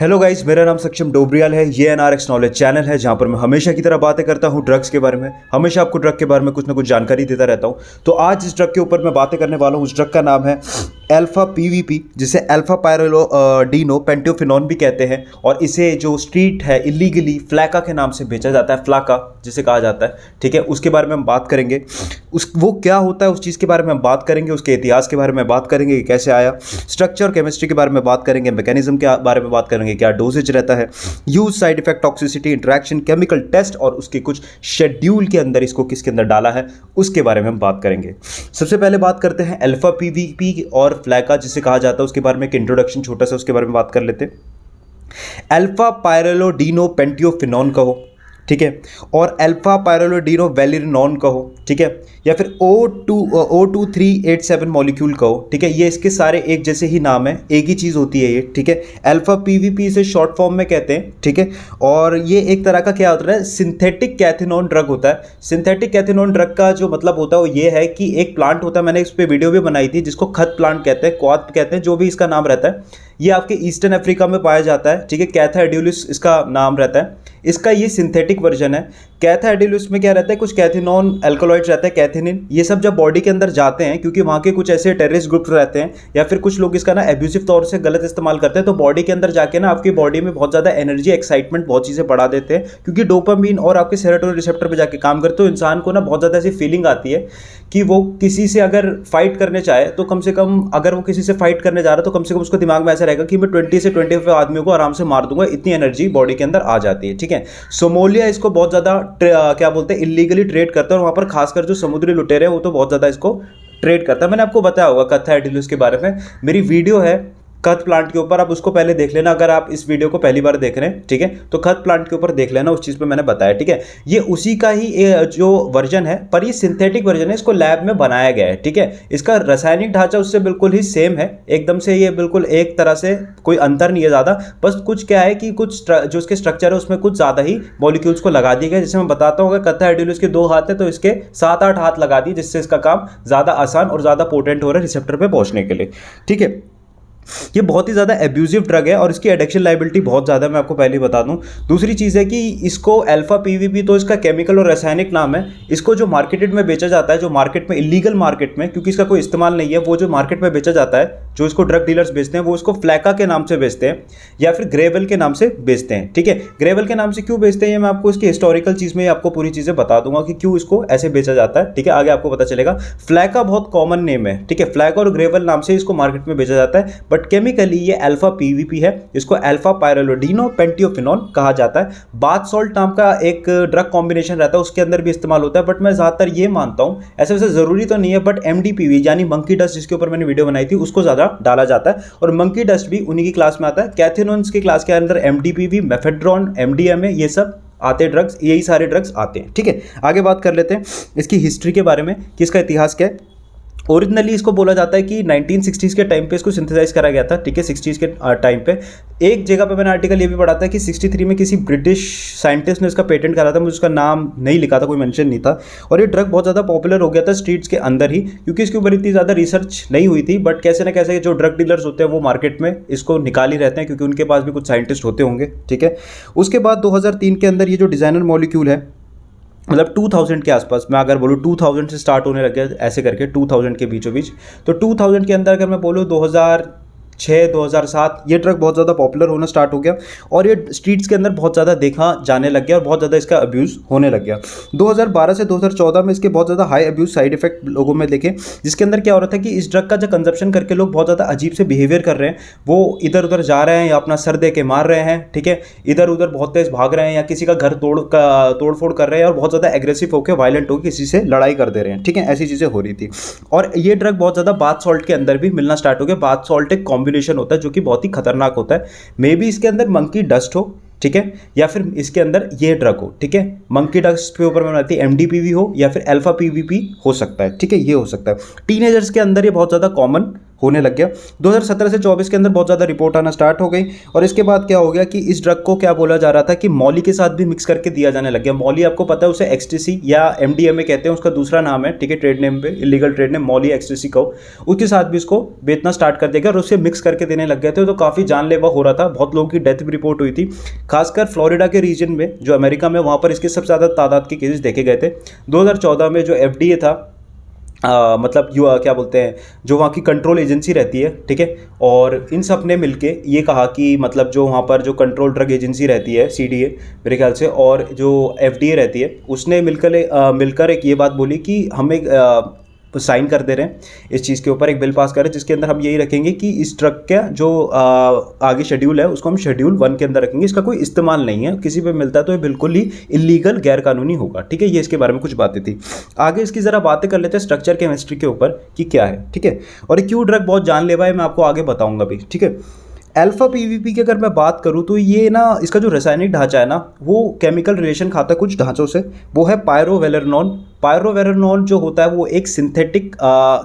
Hello guys, मेरा नाम सक्षम डोबरियाल है। ये NRX नॉलेज चैनल है जहां पर मैं हमेशा की तरह बातें करता हूं ड्रग्स के बारे में। हमेशा आपको ड्रग के बारे में कुछ ना कुछ जानकारी देता रहता हूं। तो आज इस ड्रग के ऊपर मैं बातें करने वाला हूं। उस ड्रग का नाम है अल्फा PVP, जिसे अल्फा पायरोलो पेंटोफिनोन भी कहते हैं। और इसे जो स्ट्रीट है इलीगली फ्लैका के नाम से बेचा जाता है, फ्लाका जिसे कहा जाता है। ठीक है, उसके बारे में हम बात करेंगे। वो क्या होता है उस चीज़ के बारे में हम बात करेंगे, उसके इतिहास के बारे में बात करेंगे कि कैसे आया, स्ट्रक्चर और केमिस्ट्री के बारे में बात करेंगे, मैकेनिज्म के बारे में बात करेंगे, क्या डोजेज रहता है, use, side effect, toxicity, interaction, chemical test और उसके कुछ शेड्यूल के अंदर इसको किसके अंदर डाला है उसके बारे में हम बात करेंगे। सबसे पहले बात करते हैं अल्फा PVP और फ्लैका जिसे कहा जाता है, उसके बारे में एक इंट्रोडक्शन छोटा सा उसके बारे में बात कर लेते हैं। अल्फा पायरोलोडिनो पेंटियोफिनोन कहो, ठीक है, और अल्फा पायरोलोडिनो वेलिनोन कहो, ठीक है, या फिर O2387 मॉलिक्यूल कहो, ठीक है। ये इसके सारे एक जैसे ही नाम है, एक ही चीज़ होती है ये, ठीक है। अल्फा PVP से शॉर्ट फॉर्म में कहते हैं, ठीक है। और ये एक तरह का क्या होता है, सिंथेटिक कैथिनोन ड्रग होता है। सिंथेटिक कैथिनोन ड्रग का जो मतलब होता है वो ये है कि एक प्लांट होता है, मैंने इस पर वीडियो भी बनाई थी, जिसको खत प्लांट कहते हैं, क्वाथ कहते हैं, जो भी इसका नाम रहता है। ये आपके ईस्टर्न अफ्रीका में पाया जाता है, ठीक है। कैथा एडुलिस इसका नाम रहता है। इसका ये सिंथेटिक वर्जन है। कैथा एडुलिस में क्या रहता है, कुछ कैथिनोन अल्कोलॉइड्स रहता है, कैथिनिन। ये सब जब बॉडी के अंदर जाते हैं, क्योंकि वहाँ के कुछ ऐसे टेररिस्ट ग्रुप रहते हैं या फिर कुछ लोग इसका ना एब्यूसिव तौर से गलत इस्तेमाल करते हैं, तो बॉडी के अंदर जाके ना आपकी बॉडी में बहुत ज़्यादा एनर्जी, एक्साइटमेंट, बहुत चीज़ें बढ़ा देते हैं। क्योंकि डोपामीन और आपके सेरोटोनिन रिसेप्टर पर जाके काम करते हो, इंसान को ना बहुत ज़्यादा ऐसी फीलिंग आती है कि वो किसी से अगर फाइट करने चाहे तो कम से कम, अगर वो किसी से फाइट करने जा रहा है तो कम से कम उसको दिमाग में ऐसा रहेगा कि मैं 20 से 25 आदमियों को आराम से मार दूंगा। इतनी एनर्जी बॉडी के अंदर आ जाती है, ठीक है। सोमालिया इसको बहुत ज़्यादा क्या बोलते हैं, इलीगली ट्रेड करता है। और वहाँ पर खासकर जो समुद्री लुटेरे हैं वो तो बहुत ज़्यादा इसको ट्रेड करता है। मैंने आपको बताया होगा कैथा एडुलिस के बारे में, मेरी वीडियो है खत प्लांट के ऊपर, आप उसको पहले देख लेना। अगर आप इस वीडियो को पहली बार देख रहे हैं, ठीक है, तो खत प्लांट के ऊपर देख लेना, उस चीज़ पे मैंने बताया, ठीक है। ये उसी का ही जो वर्जन है, पर ये सिंथेटिक वर्जन है, इसको लैब में बनाया गया है, ठीक है। इसका रासायनिक ढांचा उससे बिल्कुल ही सेम है, एकदम से ये बिल्कुल एक तरह से कोई अंतर नहीं है ज़्यादा। बस कुछ क्या है कि कुछ जो इसके स्ट्रक्चर है उसमें कुछ ज़्यादा ही मॉलिक्यूल्स को लगा दिए गए। जैसे मैं बताता हूँ, अगर कैथा एडुलिस के 2 हाथ है तो इसके 7-8 हाथ लगा दिए, जिससे इसका काम ज़्यादा आसान और ज़्यादा पोटेंट हो रहा है रिसेप्टर पर पहुँचने के लिए, ठीक है। ये बहुत ही ज़्यादा एब्यूजिव ड्रग है और इसकी एडिक्शन लाइबिलिटी बहुत ज़्यादा है, मैं आपको पहले बता दूं। दूसरी चीज़ है कि इसको अल्फा PVP तो इसका केमिकल और रासायनिक नाम है। इसको जो मार्केटेड में बेचा जाता है, जो मार्केट में इलीगल मार्केट में, क्योंकि इसका कोई इस्तेमाल नहीं है, वो जो मार्केट में बेचा जाता है, जो इसको ड्रग डीलर्स बेचते हैं, वो इसको फ्लैका के नाम से बेचते हैं या फिर ग्रेवल के नाम से बेचते हैं, ठीक है। ग्रेवल के नाम से क्यों बेचते हैं, ये मैं आपको इसकी हिस्टोरिकल चीज़ में आपको पूरी चीज़ें बता दूंगा कि क्यों इसको ऐसे बेचा जाता है, ठीक है। आगे आपको पता चलेगा। फ्लैका बहुत कॉमन नेम है, ठीक है। फ्लैका और ग्रेवल नाम से इसको मार्केट में बेचा जाता है, बट केमिकली ये अल्फा PVP है। इसको अल्फा पायरोलोडिनो पेंटियोफिनोन कहा जाता है। बाथ सॉल्ट नाम का एक ड्रग कॉम्बिनेशन रहता है, उसके अंदर भी इस्तेमाल होता है, बट मैं ज़्यादातर ये मानता हूँ, ऐसे वैसे ज़रूरी तो नहीं है, बट MDPV यानी मंकी डस्ट, जिसके ऊपर मैंने वीडियो बनाई थी, उसको ज़्यादा डाला जाता है। और मंकी डस्ट भी उन्हीं की क्लास में आता है। कैथिनोन्स की क्लास के अंदर MDPV, मेफेड्रोन, MDMA, ये सब आते ड्रग्स, यही सारे ड्रग्स आते हैं, ठीक है। आगे बात कर लेते हैं इसकी हिस्ट्री के बारे में कि इसका इतिहास क्या है। ओरिजिनली इसको बोला जाता है कि 1960s के टाइम पे इसको सिंथेसाइज करा गया था, ठीक है। 60s के टाइम पे एक जगह पे मैंने आर्टिकल ये भी पढ़ा था कि 63 में किसी ब्रिटिश साइंटिस्ट ने इसका पेटेंट करा था, मुझे उसका नाम नहीं लिखा था, कोई मेंशन नहीं था। और ये ड्रग बहुत ज़्यादा पॉपुलर हो गया था स्ट्रीट्स के अंदर ही, क्योंकि इसके ऊपर इतनी ज़्यादा रिसर्च नहीं हुई थी, बट कैसे ना कैसे जो ड्रग डीलर्स होते हैं वो मार्केट में इसको निकाल ही रहते हैं, क्योंकि उनके पास भी कुछ साइंटिस्ट होते होंगे, ठीक है। उसके बाद 2003 के अंदर ये जो डिज़ाइनर मॉलिक्यूल है, मतलब 2000 के आसपास, मैं अगर बोलूँ 2000 से स्टार्ट होने लग गया ऐसे करके 2000 के बीचों बीच, तो 2000 के अंदर अगर मैं बोलूँ 2006-2007 ये ड्रग बहुत ज़्यादा पॉपुलर होना स्टार्ट हो गया और ये स्ट्रीट्स के अंदर बहुत ज़्यादा देखा जाने लग गया और बहुत ज़्यादा इसका अब्यूज़ होने लग गया। 2012 से 2014 में इसके बहुत ज़्यादा हाई अब्यूज़ साइड इफेक्ट लोगों में देखे, जिसके अंदर क्या हो रहा था कि इस ड्रग का जो कंजप्शन करके लोग बहुत ज़्यादा अजीब से बिहेवियर कर रहे हैं। वो इधर उधर जा रहे हैं या अपना सर दे के मार रहे हैं, ठीक है, इधर उधर बहुत तेज़ भाग रहे हैं या किसी का घर तोड़ फोड़ कर रहे हैं और बहुत ज़्यादा एग्रेसिव होकर वायलेंट होकर किसी से लड़ाई कर दे रहे हैं, ठीक है। ऐसी चीज़ें हो रही थी और ये ड्रग बहुत ज़्यादा बाथ सॉल्ट के अंदर भी मिलना स्टार्ट हो गया। बाथ सॉल्ट एक कॉम्बिनेशन होता है जो कि बहुत ही खतरनाक होता है। मे बी इसके अंदर मंकी डस्ट हो, ठीक है, या फिर इसके अंदर ये ड्रग हो, ठीक है। मंकी डस्ट के ऊपर में बनाती है MDPV हो या फिर अल्फा PVP हो सकता है, ठीक है, ये हो सकता है। टीनेजर्स के अंदर ये बहुत ज़्यादा कॉमन होने लग गया। 2017 से 24 के अंदर बहुत ज़्यादा रिपोर्ट आना स्टार्ट हो गई और इसके बाद क्या हो गया कि इस ड्रग को क्या बोला जा रहा था कि मॉली के साथ भी मिक्स करके दिया जाने लग गया। मॉली आपको पता है उसे एक्सटेसी या एमडीएमए कहते हैं, उसका दूसरा नाम है, ठीक है, ट्रेड नेम पे, illegal trade name Molly ecstasy को, उसके साथ भी इसको बेचना स्टार्ट कर देगा और उसे मिक्स करके देने लग गए थे। तो काफ़ी जानलेवा हो रहा था, बहुत लोगों की डेथ भी रिपोर्ट हुई थी, खासकर फ्लोरिडा के रीजन में जो अमेरिका में, वहाँ पर इसके सबसे ज़्यादा तादाद के केसेस देखे गए थे। 2014 में जो एफडीए था, मतलब क्या बोलते हैं, जो वहाँ की कंट्रोल एजेंसी रहती है, ठीक है, और इन सब ने मिलके ये कहा कि मतलब जो वहाँ पर जो कंट्रोल ड्रग एजेंसी रहती है सीडीए मेरे ख्याल से, और जो एफडीए रहती है, उसने मिलकर एक ये बात बोली कि हम एक साइन कर दे रहे हैं इस चीज़ के ऊपर, एक बिल पास कर रहे हैं जिसके अंदर हम यही रखेंगे कि इस ड्रग का जो आगे शेड्यूल है उसको हम शेड्यूल 1 के अंदर रखेंगे, इसका कोई इस्तेमाल नहीं है, किसी पे मिलता है तो ये बिल्कुल ही इलीगल गैर कानूनी होगा, ठीक है। ये इसके बारे में कुछ बातें थी। आगे इसकी ज़रा बातें कर लेते हैं स्ट्रक्चर केमिस्ट्री के ऊपर कि क्या है, ठीक है, और ये क्यों ड्रग बहुत जानलेवा है मैं आपको आगे बताऊँगा भी, ठीक है। अल्फा पीवीपी की अगर मैं बात करूँ तो ये ना, इसका जो रासायनिक ढांचा है ना, वो केमिकल रिलेशन खाता है कुछ ढांचों से, वो है पायरोवेलेरनॉन। पायरोवेलेरनॉन जो होता है वो एक सिंथेटिक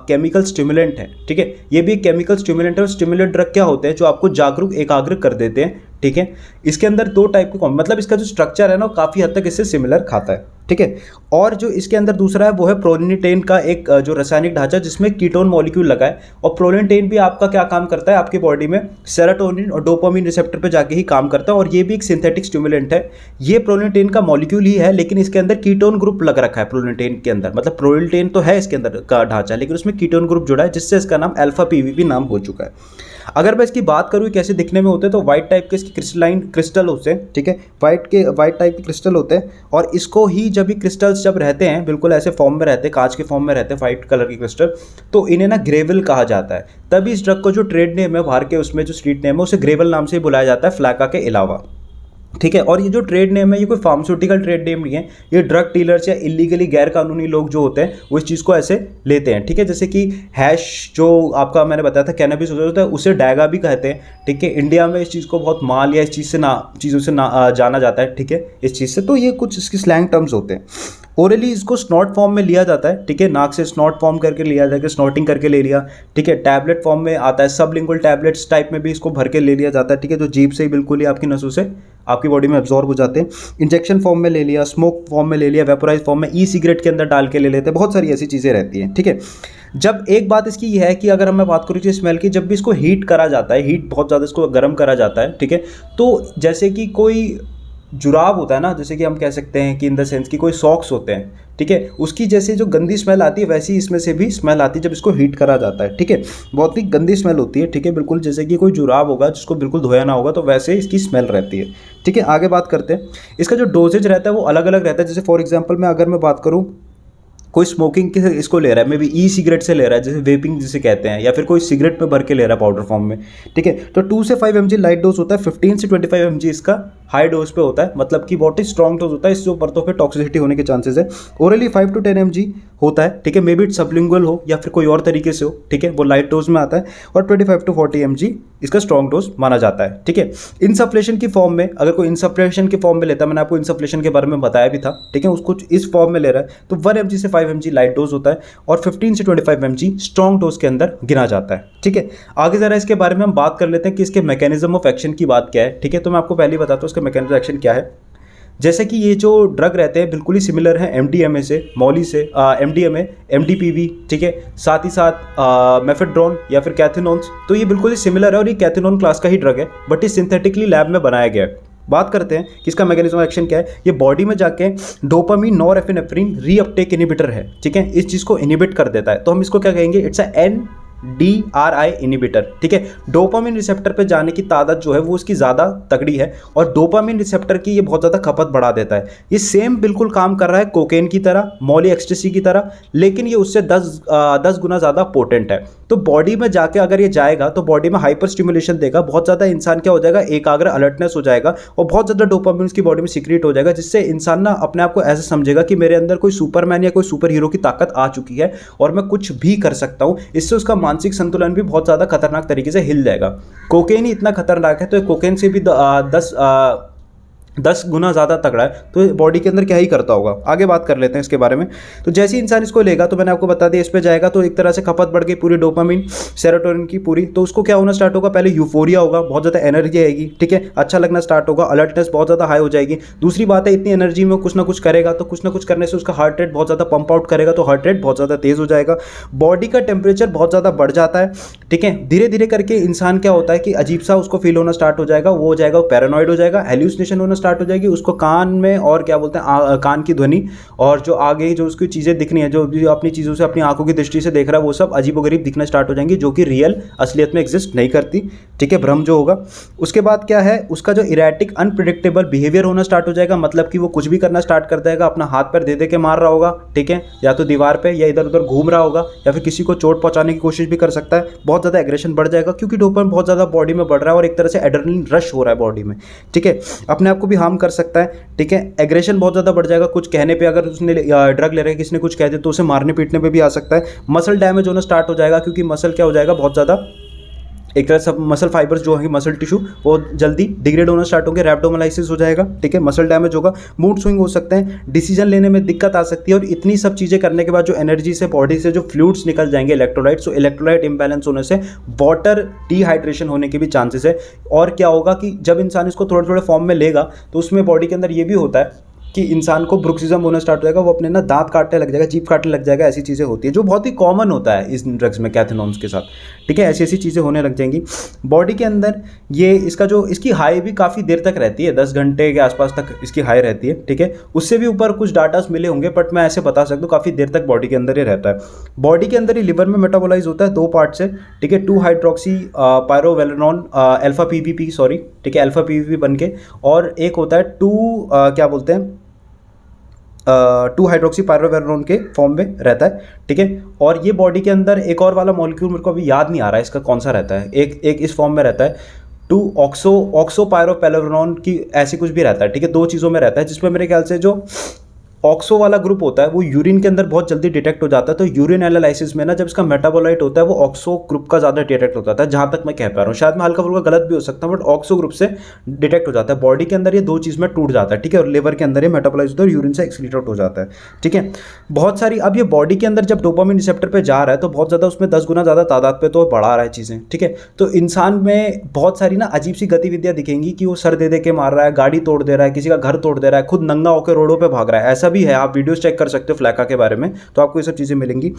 केमिकल स्टिमुलेंट है, ठीक है, ये भी एक केमिकल स्टिमुलेंट है। और स्टिमुलेंट ड्रग क्या होते हैं जो आपको जागरूक एकाग्र कर देते हैं, ठीक है। इसके अंदर 2 टाइप के मतलब इसका जो स्ट्रक्चर है ना, काफ़ी हद तक इससे सिमिलर खाता है, ठीक है। और जो इसके अंदर दूसरा है वो है प्रोलिनेटेन का एक जो रासायनिक ढांचा जिसमें कीटोन मॉलिक्यूल लगा है। और प्रोलिनेटेन भी आपका क्या काम करता है, आपकी बॉडी में सेरोटोनिन और डोपामिन रिसेप्टर पे जाके ही काम करता है, और ये भी एक सिंथेटिक स्टिमुलेंट है। ये प्रोलिनेटेन का मॉलिक्यूल ही है, लेकिन इसके अंदर कीटोन ग्रुप लग रखा है प्रोलिनेटेन के अंदर, मतलब प्रोलिनेटेन तो है इसके अंदर का ढांचा, लेकिन उसमें कीटोन ग्रुप जुड़ा है जिससे इसका नाम अल्फा पीवीपी नाम हो चुका है। अगर मैं इसकी बात करूँ कैसे दिखने में होते हैं, तो वाइट टाइप के इसकी क्रिस्टलाइन क्रिस्टल होते हैं, ठीक है, वाइट टाइप के क्रिस्टल होते हैं। और इसको ही जब ये क्रिस्टल्स जब रहते हैं बिल्कुल ऐसे फॉर्म में रहते हैं, कांच के फॉर्म में रहते हैं वाइट कलर के क्रिस्टल, तो इन्हें ना ग्रेवल कहा जाता है। तभी इस ड्रग को जो ट्रेड नेम है बाहर के, उसमें जो स्ट्रीट नेम है उसे ग्रेवल नाम से बुलाया जाता है, फ्लैका के अलावा, ठीक है। और ये जो ट्रेड नेम है ये कोई फार्मास्यूटिकल ट्रेड नेम नहीं है, ये ड्रग डीलर्स या इलीगली गैर कानूनी लोग जो होते हैं वो इस चीज़ को ऐसे लेते हैं, ठीक है। जैसे कि हैश जो आपका मैंने बताया था कैनबिस होता है, उसे डैगा भी कहते हैं, ठीक है। इंडिया में इस चीज़ को बहुत माल या इस चीज़ से चीज़ों से जाना जाता है, ठीक है, इस चीज़ से। तो ये कुछ इसकी स्लैंग टर्म्स होते हैं। ओरली इसको स्नॉट फॉर्म में लिया जाता है, ठीक है, नाक से स्नॉट फॉर्म करके लिया जाएगा, स्नॉटिंग करके ले लिया, ठीक है। टैबलेट फॉर्म में आता है, सबलिंगुअल टैबलेट्स टाइप में भी इसको भर के ले लिया जाता है, ठीक है, जो जीभ से ही बिल्कुल ही आपकी नसों से आपकी बॉडी में एब्जॉर्ब हो जाते हैं। इंजेक्शन फॉर्म में ले लिया, स्मोक फॉर्म में ले लिया, वेपोराइज फॉर्म में, ई सिगरेट के अंदर डाल के ले लेते हैं, बहुत सारी ऐसी चीज़ें रहती हैं, ठीक है। जब एक बात इसकी यह है कि अगर मैं बात करूँ कि स्मेल की, जब भी इसको हीट करा जाता है, हीट बहुत ज़्यादा इसको गर्म करा जाता है, ठीक है, तो जैसे कि कोई जुराब होता है ना, जैसे कि हम कह सकते हैं कि इन द सेंस कि कोई सॉक्स होते हैं, ठीक है, उसकी जैसे जो गंदी स्मेल आती है वैसी इसमें से भी स्मेल आती है जब इसको हीट करा जाता है, ठीक है। बहुत ही गंदी स्मेल होती है, ठीक है, बिल्कुल जैसे कि कोई जुराब होगा जिसको बिल्कुल धोया ना होगा, तो वैसे इसकी स्मेल रहती है, ठीक है। आगे बात करते हैं, इसका जो डोजेज रहता है वो अलग अलग रहता है। जैसे फॉर एग्जाम्पल मैं अगर मैं बात करूँ, कोई स्मोकिंग के इसको ले रहा है, मे बी ई सिगरेट से ले रहा है, जैसे वेपिंग जिसे कहते हैं, या फिर कोई सिगरेट में भर के ले रहा है पाउडर फॉर्म में, ठीक है, तो 2 से 5 mg लाइट डोज होता है, 15 से 25 mg इसका हाई डोज पे होता है, मतलब कि बहुत ही स्ट्रॉन्ग डोज होता है, इससे ऊपर तो फिर टॉक्सिसिटी होने के चांसेस है। ओरली 5 to 10 mg होता है, ठीक है, मे बी सबलिंगुअल हो या फिर कोई और तरीके से हो, ठीक है, वो लाइट डोज में आता है। और 25 to 40 mg इसका स्ट्रॉन्ग डोज माना जाता है, ठीक है। इंसफ्लेशन की फॉर्म में, अगर कोई इंसफ्लेशन के फॉर्म में लेता है, मैंने आपको इंसफ्लेशन के बारे में बताया भी था, ठीक है, उसको इस फॉर्म में ले रहा है तो 1 mg से 5 mg लाइट डोज होता है और 15 से 25 mg स्ट्रॉन्ग डोज के अंदर गिना जाता है, ठीक है। आगे जरा इसके बारे में हम बात कर लेते हैं कि इसके मैकेनिज्म ऑफ एक्शन की बात क्या है, ठीक है। तो मैं आपको पहले ही बताता हूँ इसका मैकेनिज्म ऑफ एक्शन क्या है। जैसे कि ये जो ड्रग रहते हैं बिल्कुल ही सिमिलर है एमडीएमए से, मॉली से, एमडीएमए, एमडीपीवी, ठीक है, साथ ही साथ मेफेड्रोन या फिर कैथिनोन्स, तो ये बिल्कुल ही सिमिलर है और ये कैथिनोन क्लास का ही ड्रग है, बट ये सिंथेटिकली लैब में बनाया गया है। बात करते हैं कि इसका मैकेनिज्म ऑफ एक्शन क्या है। ये बॉडी में जाके डोपामिन नॉरएपिनेफ्रिन रीअपटेक इनिबिटर है, ठीक है, इस चीज़ को इनिबिट कर देता है, तो हम इसको क्या कहेंगे, इट्स अ NDRI इनिबिटर, ठीक है। डोपामिन रिसेप्टर पे जाने की तादाद जो है वो उसकी ज़्यादा तगड़ी है और डोपामिन रिसेप्टर की ये बहुत ज़्यादा खपत बढ़ा देता है। ये सेम बिल्कुल काम कर रहा है कोकेन की तरह, मॉली एक्सटेसी की तरह, लेकिन ये उससे 10 गुना ज़्यादा पोटेंट है। तो बॉडी में जाके अगर ये जाएगा तो बॉडी में हाइपर स्टिमुलेशन देगा, बहुत ज़्यादा इंसान क्या हो जाएगा, एकाग्र अलर्टनेस हो जाएगा और बहुत ज़्यादा डोपामिन उसकी बॉडी में सीक्रेट हो जाएगा, जिससे इंसान ना अपने आप को ऐसे समझेगा कि मेरे अंदर कोई सुपरमैन या कोई सुपर हीरो की ताकत आ चुकी है और मैं कुछ भी कर सकता हूँ। इससे उसका मानसिक संतुलन भी बहुत ज़्यादा खतरनाक तरीके से हिल जाएगा। कोकेन ही इतना खतरनाक है, तो कोकेन से भी 10 गुना ज़्यादा तगड़ा है, तो बॉडी के अंदर क्या ही करता होगा। आगे बात कर लेते हैं इसके बारे में। तो जैसे ही इंसान इसको लेगा, तो मैंने आपको बता दिया, इस पे जाएगा तो एक तरह से खपत बढ़ गई पूरी डोपामिन सेरोटोनिन की पूरी। तो उसको क्या होना स्टार्ट होगा, पहले यूफोरिया होगा, बहुत ज़्यादा एनर्जी आएगी, ठीक है, अच्छा लगना स्टार्ट होगा, अलर्टनेस बहुत ज़्यादा हाई हो जाएगी। दूसरी बात है, इतनी एनर्जी में कुछ ना कुछ करेगा, तो कुछ ना कुछ करने से उसका हार्ट रेट बहुत ज़्यादा पंप आउट करेगा, तो हार्ट रेट बहुत ज़्यादा तेज़ हो जाएगा, बॉडी का टेम्परेचर बहुत ज़्यादा बढ़ जाता है, ठीक है। धीरे धीरे करके इंसान क्या होता है कि अजीब सा उसको फील होना स्टार्ट हो जाएगा, वो हो जाएगा, वो पैरानॉइड हो जाएगा, हेल्यूसिनेशन होना स्टार्ट हो जाएगी, उसको कान में और क्या बोलते हैं कान की ध्वनि और जो आगे जो उसकी चीज़ें दिखनी है, जो भी अपनी चीज़ों से अपनी आंखों की दृष्टि से देख रहा है, वो सब अजीबोगरीब दिखना स्टार्ट हो जाएंगी, जो कि रियल असलियत में एग्जिस्ट नहीं करती, ठीक है, भ्रम जो होगा। उसके बाद क्या है, उसका जो इरेटिक अनप्रिडिक्टेबल बिहेवियर होना स्टार्ट हो जाएगा, मतलब कि वो कुछ भी करना स्टार्ट कर देगा, अपना हाथ पैर दे दे के मार रहा होगा, ठीक है, या तो दीवार पे या इधर उधर घूम रहा होगा, या फिर किसी को चोट पहुंचाने की कोशिश भी कर सकता है। बहुत ज़्यादा एग्रेशन बढ़ जाएगा, क्योंकि डोपामिन बहुत ज़्यादा बॉडी में बढ़ रहा है और एक तरह से एड्रेनलिन रश हो रहा है बॉडी में, ठीक है, अपने आप को भी हार्म कर सकता है, ठीक है। एग्रेशन बहुत ज़्यादा बढ़ जाएगा, कुछ कहने पे अगर उसने ड्रग ले रहा है, किसी ने कुछ कह दिया तो उसे मारने पीटने पे भी आ सकता है। मसल डैमेज होना स्टार्ट हो जाएगा, क्योंकि मसल क्या हो जाएगा, बहुत ज़्यादा एक तरह से मसल फाइबर्स जो है, मसल टिश्यू, वो जल्दी डिग्रेड होना स्टार्ट होंगे, रैप्डोमालाइसिस हो जाएगा, ठीक है, मसल डैमेज होगा, मूड स्विंग हो सकते हैं, डिसीजन लेने में दिक्कत आ सकती है। और इतनी सब चीज़ें करने के बाद जो एनर्जी से बॉडी से जो फ्लूइड्स निकल जाएंगे, इलेक्ट्रोलाइट्स, तो इलेक्ट्रोलाइट इंबैलेंस होने से वाटर डिहाइड्रेशन होने के भी चांसेस है। और क्या होगा कि जब इंसान इसको थोड़े थोड़े फॉर्म में लेगा, तो उसमें बॉडी के अंदर ये भी होता है कि इंसान को ब्रुक्सिज्म होना स्टार्ट हो जाएगा, वो अपने ना दांत काटने लग जाएगा, जीभ काटने लग जाएगा, ऐसी चीज़ें होती है जो बहुत ही कॉमन होता है इस ड्रग्स में, कैथेनॉन्स के साथ, ठीक है, ऐसी ऐसी चीज़ें होने लग जाएंगी बॉडी के अंदर। ये इसकी हाई भी काफ़ी देर तक रहती है, 10 घंटे के आसपास तक इसकी हाई रहती है, ठीक है, उससे भी ऊपर कुछ डाटास मिले होंगे, बट मैं ऐसे बता सकता हूँ काफ़ी देर तक बॉडी के अंदर ही रहता है। बॉडी के अंदर ही लिवर में मेटाबोलाइज होता है 2 पार्ट से, ठीक है, 2 हाइड्रोक्सी पायरोवेलेनॉन अल्फा पीवीपी, सॉरी, ठीक है, अल्फा पीवीपी बन के, और एक होता है 2 क्या बोलते हैं 2 हाइड्रोक्सी पायरोवेलेनॉन के फॉर्म में रहता है, ठीक है। और ये बॉडी के अंदर एक और वाला मॉलिक्यूल मेरे को अभी याद नहीं आ रहा है इसका कौन सा रहता है, एक इस फॉर्म में रहता है, 2 ऑक्सो पायरोवेलेनॉन की ऐसी कुछ भी रहता है, ठीक है, 2 चीज़ों में रहता है, जिसमें मेरे ख्याल से जो ऑक्सो वाला ग्रुप होता है वो यूरिन के अंदर बहुत जल्दी डिटेक्ट हो जाता है। तो यूरिन एनालिसिस में ना जब इसका मेटाबोलाइट होता है वो ऑक्सो ग्रुप का ज़्यादा डिटेक्ट होता है, जहाँ तक मैं कह पा रहा हूँ, शायद मैं हल्का फुल्का गलत भी हो सकता हूँ, बट ऑक्सो ग्रुप से डिटेक्ट हो जाता है। बॉडी के अंदर ये 2 चीज़ में टूट जाता है, ठीक है, और लिवर के अंदर ये मेटाबोलाइज होता है और यूरिन से एक्सक्रीट आउट हो जाता है, ठीक है। बहुत सारी अब ये बॉडी के अंदर जब डोपामिन रिसेप्टर पे जा रहा है तो बहुत ज़्यादा उसमें 10 गुना ज़्यादा तादाद पे तो बढ़ा रहा है चीज़ें, ठीक है। तो इंसान में बहुत सारी ना अजीब सी गतिविधियाँ दिखेंगी कि वो सर दे दे के मार रहा है, गाड़ी तोड़ दे रहा है, किसी का घर तोड़ दे रहा है, खुद नंगा होकर रोडों पर भाग रहा है, ऐसा भी है। आप वीडियोस चेक कर सकते हो फ्लैका के बारे में, तो आपको ये सब चीज़ें मिलेंगी,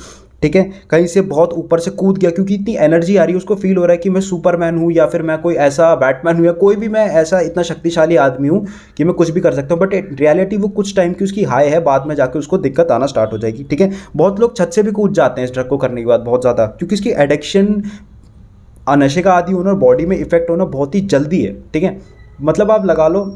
ठीक है। कहीं से बहुत ऊपर से कूद गया क्योंकि इतनी एनर्जी आ रही है, उसको फील हो रहा है कि मैं सुपरमैन हूँ या फिर मैं कोई ऐसा बैटमैन हूँ या कोई भी मैं ऐसा इतना शक्तिशाली आदमी हूँ कि मैं कुछ भी कर सकता हूँ। बट रियलिटी वो कुछ टाइम की उसकी हाई है, बाद में जाकर उसको दिक्कत आना स्टार्ट हो जाएगी, ठीक है। बहुत लोग छत से भी कूद जाते हैं इस ड्रग को करने के बाद बहुत ज़्यादा, क्योंकि इसकी एडिक्शन, नशे का आदी होना और बॉडी में इफेक्ट होना बहुत ही जल्दी है, ठीक है। मतलब आप लगा लो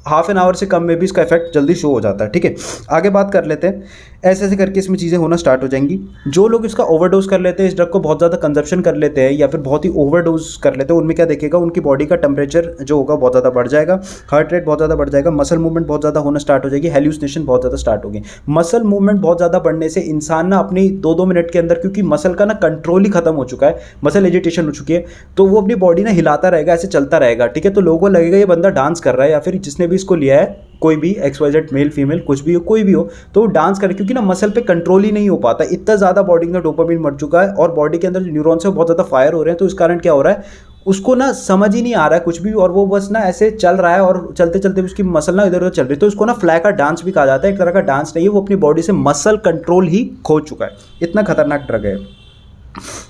हाफ एन आवर से कम में भी इसका इफेक्ट जल्दी शो हो जाता है, ठीक है। आगे बात कर लेते हैं, ऐसे ऐसे करके इसमें चीज़ें होना स्टार्ट हो जाएंगी। जो लोग इसका ओवरडोज कर लेते हैं, इस ड्रग को बहुत ज़्यादा कंजप्शन कर लेते हैं या फिर बहुत ही ओवरडोज कर लेते हैं, उनमें क्या देखेगा, उनकी बॉडी का टेम्परेचर जो होगा बहुत ज़्यादा बढ़ जाएगा, हार्ट रेट बहुत ज़्यादा बढ़ जाएगा, मसल मूवमेंट बहुत ज़्यादा होना स्टार्ट हो जाएगी, हेल्यूसिनेशन बहुत ज़्यादा स्टार्ट होगी। मसल मूवमेंट बहुत ज़्यादा बढ़ने से इंसान ना अपनी 2-2 मिनट के अंदर, क्योंकि मसल का ना कंट्रोल ही खत्म हो चुका है, मसल एजिटेशन हो चुकी है, तो वो अपनी बॉडी ना हिलाता रहेगा, ऐसे चलता रहेगा, ठीक है। तो लोगों को लगेगा ये बंदा डांस कर रहा है, या फिर जिसने भी इसको लिया है, कोई भी XYZ मेल फीमेल कुछ भी हो, कोई भी हो, तो वो डांस करे, क्योंकि ना मसल पे कंट्रोल ही नहीं हो पाता, इतना ज़्यादा बॉडी में डोपामिन मर चुका है और बॉडी के अंदर जो न्यूरॉन्स है बहुत ज़्यादा फायर हो रहे हैं। तो इस कारण क्या हो रहा है, उसको ना समझ ही नहीं आ रहा है कुछ भी, और वो बस ना ऐसे चल रहा है और चलते चलते उसकी मसल ना इधर उधर चल रही है। तो इसको ना फ्लैका डांस भी कहा जाता है, एक तरह का डांस नहीं है, वो अपनी बॉडी से मसल कंट्रोल ही खो चुका है। इतना खतरनाक ड्रग है।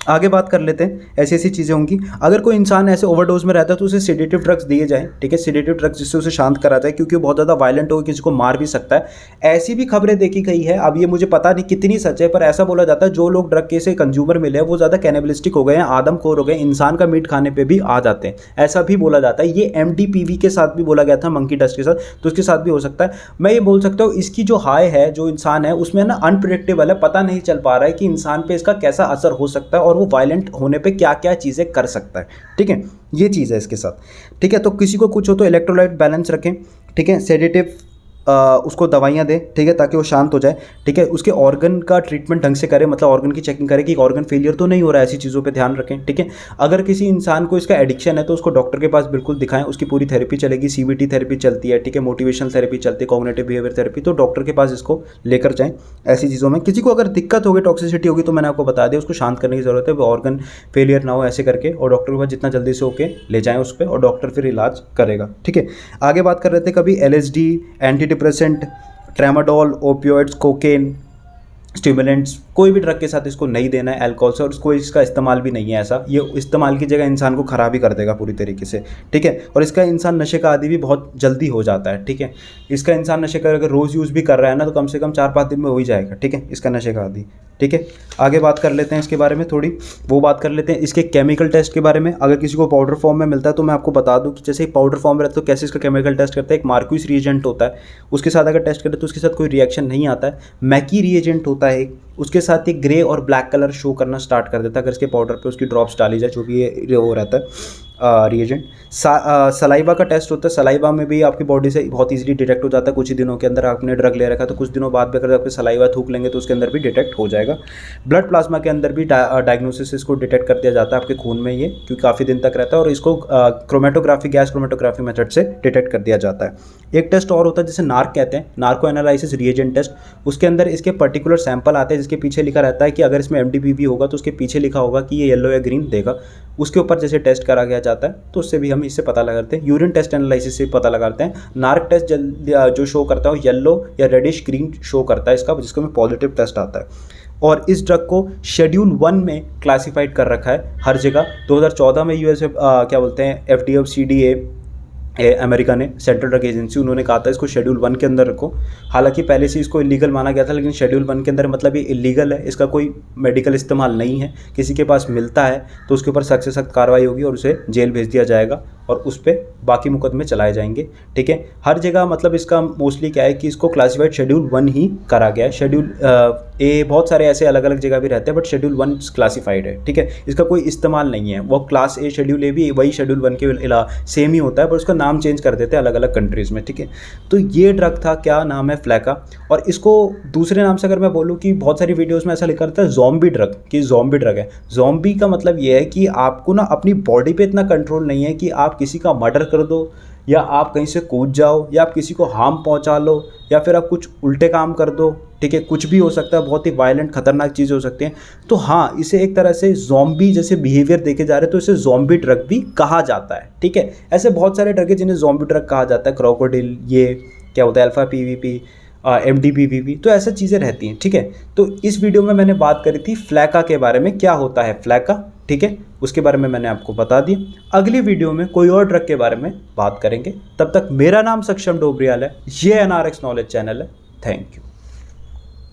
आगे बात कर लेते हैं, ऐसी ऐसी चीज़ें होंगी। अगर कोई इंसान ऐसे ओवरडोज में रहता है तो उसे सेडेटिव ड्रग्स दिए जाएं, ठीक है, सेडेटिव ड्रग्स जिससे उसे शांत करा जाए, क्योंकि वो बहुत ज़्यादा वायलेंट हो, किसी को मार भी सकता है। ऐसी भी खबरें देखी गई है, अब ये मुझे पता नहीं कितनी सच है, पर ऐसा बोला जाता है जो लोग ड्रग के से कंज्यूमर मिले हैं वो ज़्यादा कैनिबलिस्टिक हो गए हैं, आदमखोर हो गए, इंसान का मीट खाने पर भी आ जाते हैं, ऐसा भी बोला जाता है। ये MDPV के साथ भी बोला गया था, मंकी डस्ट के साथ, तो उसके साथ भी हो सकता है। मैं ये बोल सकता हूँ इसकी जो हाई है, जो इंसान है उसमें ना अनप्रिडिक्टेबल है, पता नहीं चल पा रहा है कि इंसान पे इसका कैसा असर हो सकता है और वो वायलेंट होने पे क्या क्या चीज़ें कर सकता है, ठीक है। ये चीज़ है इसके साथ, ठीक है। तो किसी को कुछ हो तो इलेक्ट्रोलाइट बैलेंस रखें, ठीक है। सेडेटिव उसको दवाइयाँ दें, ठीक है, ताकि वो शांत हो जाए, ठीक है। उसके ऑर्गन का ट्रीटमेंट ढंग से करें, मतलब ऑर्गन की चेकिंग करें कि ऑर्गन फेलियर तो नहीं हो रहा है, ऐसी चीज़ों पे ध्यान रखें, ठीक है। अगर किसी इंसान को इसका एडिक्शन है तो उसको डॉक्टर के पास बिल्कुल दिखाएं, उसकी पूरी थेरेपी चलेगी, सीबीटी थेरेपी चलती है, ठीक है, मोटिवेशनल थेरेपी चलती है, कॉग्निटिव बिहेवियर थेरेपी, तो डॉक्टर के पास इसको लेकर जाएँ ऐसी चीज़ों में। किसी को अगर दिक्कत होगी, टॉक्सिसिटी होगी, तो मैंने आपको बता दिया, उसको शांत करने की ज़रूरत है, वो ऑर्गन फेलियर ना हो ऐसे करके, और डॉक्टर के पास जितना जल्दी से होके ले जाएँ उस पर, और डॉक्टर फिर इलाज करेगा, ठीक है। आगे बात कर रहे थे कभी LSD, anti depressant, tramadol, opioids, cocaine, stimulants, कोई भी ड्रग के साथ इसको नहीं देना है, अल्कोहल से, और इसको इसका इस्तेमाल भी नहीं है ऐसा, ये इस्तेमाल की जगह इंसान को ख़राब ही कर देगा पूरी तरीके से, ठीक है। और इसका इंसान नशे का आदी भी बहुत जल्दी हो जाता है, ठीक है। इसका इंसान नशे का अगर रोज़ यूज़ भी कर रहा है ना, तो कम से कम 4-5 दिन में हो ही जाएगा, ठीक है, इसका नशे का आदी, ठीक है। आगे बात कर लेते हैं इसके बारे में थोड़ी, वो बात कर लेते हैं इसके केमिकल टेस्ट के बारे में। अगर किसी को पाउडर फॉर्म में मिलता है तो मैं आपको बता दूं कि जैसे पाउडर फॉर्म में रहता है तो कैसे इसका केमिकल टेस्ट करते हैं। एक मार्क्यूस रिएजेंट होता है, उसके साथ अगर टेस्ट करें तो उसके साथ कोई रिएक्शन नहीं आता है। मैकी रिएजेंट होता है एक, उसके साथ एक ग्रे और ब्लैक कलर शो करना स्टार्ट कर देता है अगर इसके पाउडर पे उसकी ड्रॉप्स डाली जाए, जो भी ये वो रहता है रिएजेंट। सलाइवा का टेस्ट होता है, सलाइवा में भी आपकी बॉडी से बहुत इजीली डिटेक्ट हो जाता है। कुछ ही दिनों के अंदर आपने ड्रग ले रखा है तो कुछ दिनों बाद भी अगर आपके सलाइवा थूक लेंगे तो उसके अंदर भी डिटेक्ट हो जाएगा। ब्लड प्लाज्मा के अंदर भी डायग्नोसिस इसको डिटेक्ट कर दिया जाता है आपके खून में, ये क्योंकि काफ़ी दिन तक रहता है, और इसको क्रोमेटोग्राफी, गैस क्रोमेटोग्राफी मेथड से डिटेक्ट कर दिया जाता है। एक टेस्ट और होता है जिसे नार्क कहते हैं, नार्को एनालिसिस रिएजेंट टेस्ट। उसके अंदर इसके पर्टिकुलर सैंपल आते हैं जिसके पीछे लिखा रहता है कि अगर इसमें MDPV होगा तो उसके पीछे लिखा होगा कि ये येलो या ग्रीन देगा, उसके ऊपर जैसे टेस्ट करा गया जाता है तो उससे भी हम इससे पता लगाते हैं। यूरिन टेस्ट एनालिसिस से पता लगाते हैं। नार्क टेस्ट जो शो करता है वो येलो या रेडिश ग्रीन शो करता है इसका, जिसको में पॉजिटिव टेस्ट आता है। और इस ड्रग को शेड्यूल 1 में क्लासिफाइड कर रखा है हर जगह। 2014 में US क्या बोलते हैं FDA और CDA अमेरिका ने, सेंट्रल ड्रग एजेंसी, उन्होंने कहा था इसको शेड्यूल 1 के अंदर रखो। हालांकि पहले से इसको इलीगल माना गया था, लेकिन शेड्यूल 1 के अंदर मतलब ये इलीगल है, इसका कोई मेडिकल इस्तेमाल नहीं है। किसी के पास मिलता है तो उसके ऊपर सख्त से सख्त कार्रवाई होगी और उसे जेल भेज दिया जाएगा और उस पर बाकी मुकदमे चलाए जाएंगे, ठीक है। हर जगह मतलब इसका मोस्टली क्या है कि इसको क्लासिफाइड शेड्यूल 1 ही करा गया है। शेड्यूल ए बहुत सारे ऐसे अलग अलग जगह भी रहते हैं, बट शेड्यूल 1 क्लासिफाइड है, ठीक है। इसका कोई इस्तेमाल नहीं है। वो क्लास A शेड्यूल A भी वही शेड्यूल 1 के सेम ही होता है, पर उसका नाम चेंज कर देते हैं अलग अलग कंट्रीज़ में, ठीक है। तो ये ड्रग था, क्या नाम है, फ्लैका। और इसको दूसरे नाम से अगर मैं बोलूँ कि बहुत सारी वीडियोज़ में ऐसा लिखा रहता है ज़ॉम्बी ड्रग, कि ज़ॉम्बी ड्रग है। ज़ॉम्बी का मतलब ये है कि आपको ना अपनी बॉडी पे इतना कंट्रोल नहीं है कि आप किसी का मर्डर कर दो, या आप कहीं से कूद जाओ, या आप किसी को हार्म पहुंचा लो, या फिर आप कुछ उल्टे काम कर दो, ठीक है। कुछ भी हो सकता है, बहुत ही वायलेंट खतरनाक चीज़ें हो सकती हैं। तो हाँ, इसे एक तरह से ज़ॉम्बी जैसे बिहेवियर देखे जा रहे हैं तो इसे ज़ॉम्बी ड्रग भी कहा जाता है, ठीक है। ऐसे बहुत सारे ड्रग है जिन्हें ज़ॉम्बी ड्रग कहा जाता है। क्रोकोडिल, ये क्या होता है, अल्फा PVP, MDPV, तो ऐसा चीज़ें रहती हैं, ठीक है। तो इस वीडियो में मैंने बात करी थी फ्लैका के बारे में, क्या होता है फ्लैका, ठीक है, उसके बारे में मैंने आपको बता दिया। अगली वीडियो में कोई और ड्रग के बारे में बात करेंगे। तब तक मेरा नाम सक्षम डोबरियाल है, ये NRX नॉलेज चैनल है। Thank you.